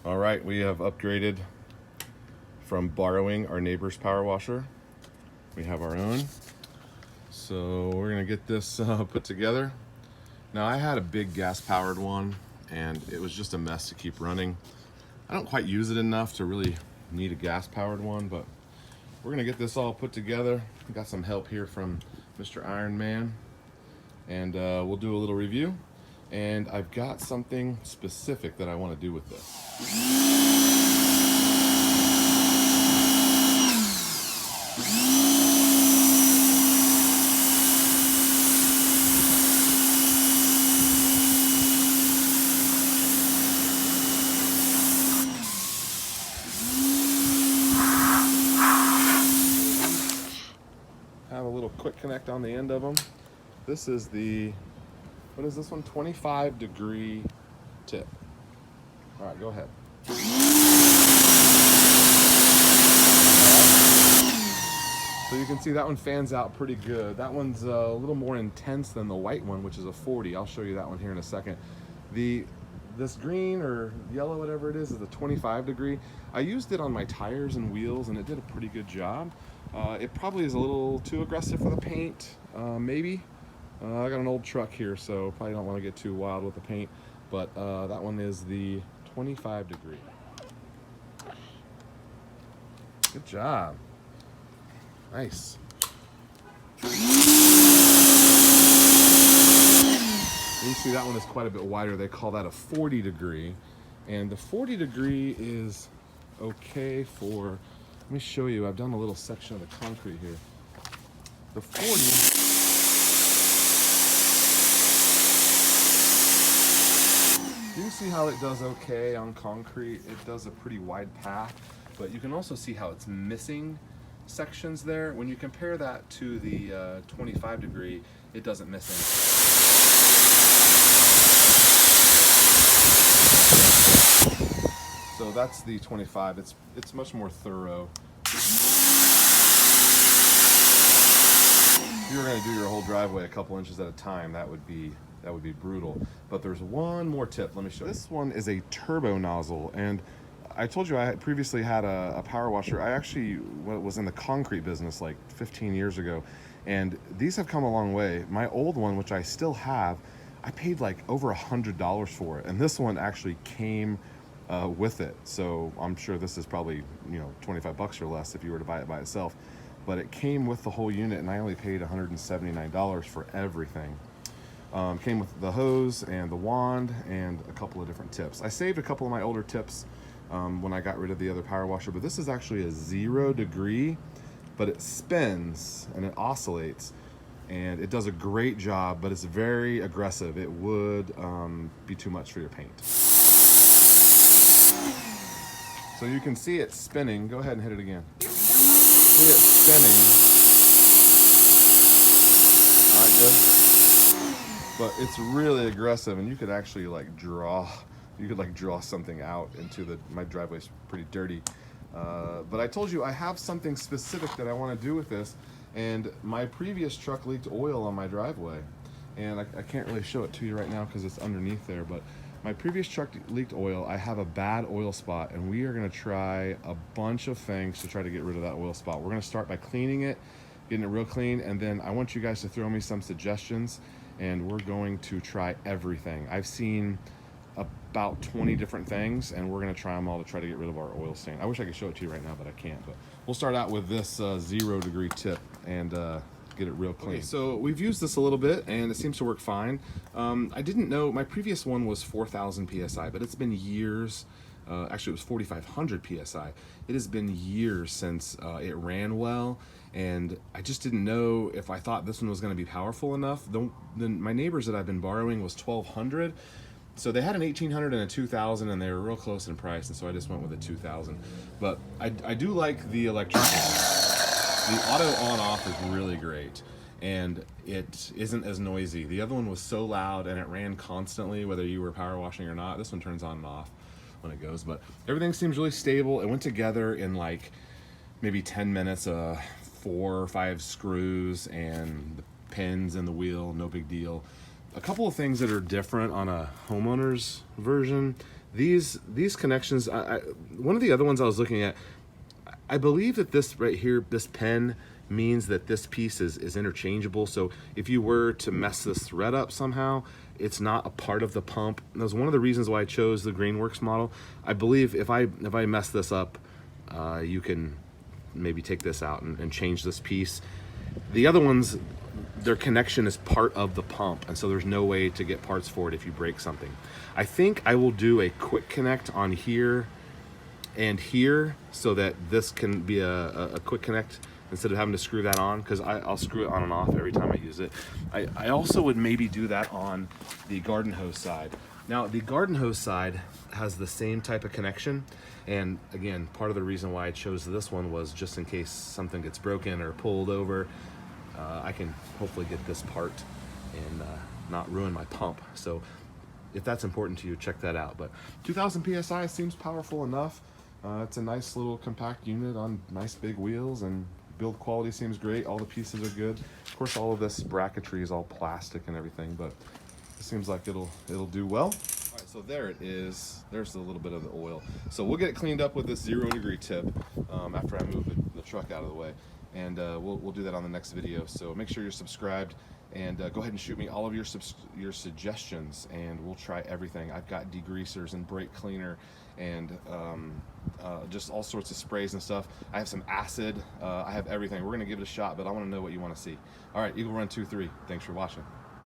All right, we have upgraded from borrowing our neighbor's power washer. We have our own. So we're gonna get this put together. Now I had a big gas powered one and it was just a mess to keep running. I don't quite use it enough to really need a gas powered one, but we're gonna get this all put together. We got some help here from Mr. Iron Man, and we'll do a little review. And I've got something specific that I want to do with this. Have a little quick connect on the end of them. This is the, what is this one? 25-degree tip. All right, go ahead. So you can see that one fans out pretty good. That one's a little more intense than the white one, which is a 40. I'll show you that one here in a second. This green or yellow, whatever it is the 25-degree. I used it on my tires and wheels and it did a pretty good job. It probably is a little too aggressive for the paint, maybe. I got an old truck here, so probably don't want to get too wild with the paint, but that one is the 25-degree. Good job. Nice. You see that one is quite a bit wider. They call that a 40-degree, and the 40-degree is okay for, let me show you, I've done a little section of the concrete here. The 40, you see how it does okay on concrete. It does a pretty wide path, but you can also see how it's missing sections there. When you compare that to the 25-degree, it doesn't miss anything. So that's the 25. It's much more thorough. If you were going to do your whole driveway a couple inches at a time, that would be brutal. But there's one more tip. Let me show you. This one is a turbo nozzle, and I told you I had previously had a power washer. I actually was in the concrete business like 15 years ago, and these have come a long way. My old one, which I still have, I paid like over $100 for it, and this one actually came with it. So I'm sure this is probably 25 bucks or less if you were to buy it by itself. But it came with the whole unit, and I only paid $179 for everything. Came with the hose and the wand and a couple of different tips. I saved a couple of my older tips when I got rid of the other power washer, but this is actually a 0-degree, but it spins and it oscillates, and it does a great job, but it's very aggressive. It would be too much for your paint. So you can see it spinning. Go ahead and hit it again. See it spinning. All right, good. But it's really aggressive, and you could actually draw something out into my driveway's pretty dirty. But I told you I have something specific that I want to do with this, and my previous truck leaked oil on my driveway, and I can't really show it to you right now because it's underneath there, but my previous truck leaked oil. I have a bad oil spot, and we are going to try a bunch of things to try to get rid of that oil spot. We're going to start by cleaning it, getting it real clean, and then I want you guys to throw me some suggestions, and we're going to try everything. I've seen about 20 different things, and we're going to try them all to try to get rid of our oil stain. I wish I could show it to you right now, but I can't. But we'll start out with this 0-degree tip and get it real clean. Okay, so we've used this a little bit, and it seems to work fine. I didn't know, my previous one was 4,000 PSI, but it's been years. Actually, it was 4,500 PSI. It has been years since it ran well, and I just didn't know if I thought this one was going to be powerful enough. Then my neighbors that I've been borrowing was 1,200. So they had an 1,800 and a 2,000, and they were real close in price, and so I just went with a 2,000. But I do like the electricity. The auto on-off is really great, and it isn't as noisy. The other one was so loud, and it ran constantly, whether you were power washing or not. This one turns on and off when it goes, but everything seems really stable. It went together in like maybe 10 minutes, 4 or 5 screws and the pins in the wheel, no big deal. A couple of things that are different on a homeowner's version. these connections, one of the other ones I was looking at, I believe that this right here, this pen, means that this piece is interchangeable. So if you were to mess this thread up somehow, it's not a part of the pump. And that was one of the reasons why I chose the Greenworks model. I believe if I mess this up, you can maybe take this out and change this piece. The other ones, their connection is part of the pump, and so there's no way to get parts for it if you break something. I think I will do a quick connect on here and here so that this can be a quick connect instead of having to screw that on, because I'll screw it on and off every time I use it. I also would maybe do that on the garden hose side. Now, the garden hose side has the same type of connection, and again, part of the reason why I chose this one was just in case something gets broken or pulled over, I can hopefully get this part and not ruin my pump. So if that's important to you, check that out. But 2000 PSI seems powerful enough. It's a nice little compact unit on nice big wheels, and build quality seems great. All the pieces are good. Of course, all of this bracketry is all plastic and everything, but it seems like it'll do well. All right, so there it is. There's a little bit of the oil. So we'll get it cleaned up with this 0-degree tip after I move the truck out of the way, and we'll do that on the next video. So make sure you're subscribed, and go ahead and shoot me all of your suggestions, and we'll try everything. I've got degreasers and brake cleaner and just all sorts of sprays and stuff. I have some acid. I have everything. We're gonna give it a shot, but I want to know what you want to see. All right, Eagle Run 2-3. Thanks for watching.